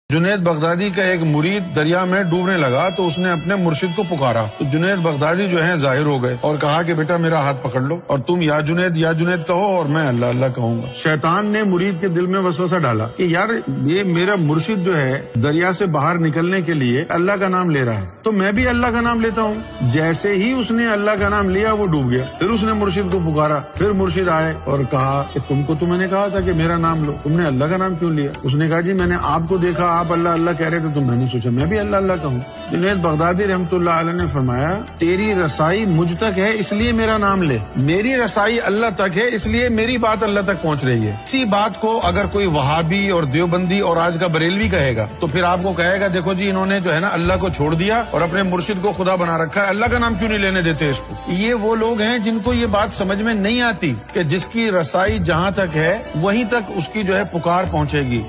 جنید بغدادی کا ایک مرید دریا میں ڈوبنے لگا تو اس نے اپنے مرشد کو پکارا تو جنید بغدادی جو ہیں ظاہر ہو گئے اور کہا کہ بیٹا میرا ہاتھ پکڑ لو اور تم یا جنید کہو اور میں اللہ اللہ کہوں گا۔ شیطان نے مرید کے دل میں وسوسہ ڈالا کہ یار یہ میرا مرشد جو ہے دریا سے باہر نکلنے کے لیے اللہ کا نام لے رہا ہے تو میں بھی اللہ کا نام لیتا ہوں۔ جیسے ہی اس نے اللہ کا نام لیا وہ ڈوب گیا۔ پھر اس نے مرشد کو پکارا، پھر مرشد آئے اور کہا کہ تم کو تو میں نے کہا تھا کہ میرا نام لو، تم نے اللہ کا نام کیوں لیا؟ اس نے کہا جی میں نے آپ کو دیکھا آپ اللہ اللہ کہہ رہے تھے تو میں نے سوچا میں بھی اللہ اللہ کہوں۔ جنید بغدادی رحمۃ اللہ علیہ نے فرمایا تیری رسائی مجھ تک ہے اس لیے میرا نام لے، میری رسائی اللہ تک ہے اس لیے میری بات اللہ تک پہنچ رہی ہے۔ اسی بات کو اگر کوئی وہابی اور دیوبندی اور آج کا بریلوی کہے گا تو پھر آپ کو کہے گا دیکھو جی انہوں نے جو ہے نا اللہ کو چھوڑ دیا اور اپنے مرشد کو خدا بنا رکھا ہے، اللہ کا نام کیوں نہیں لینے دیتے اس کو۔ یہ وہ لوگ ہیں جن کو یہ بات سمجھ میں نہیں آتی کہ جس کی رسائی جہاں تک ہے وہیں تک اس کی جو ہے پکار پہنچے گی۔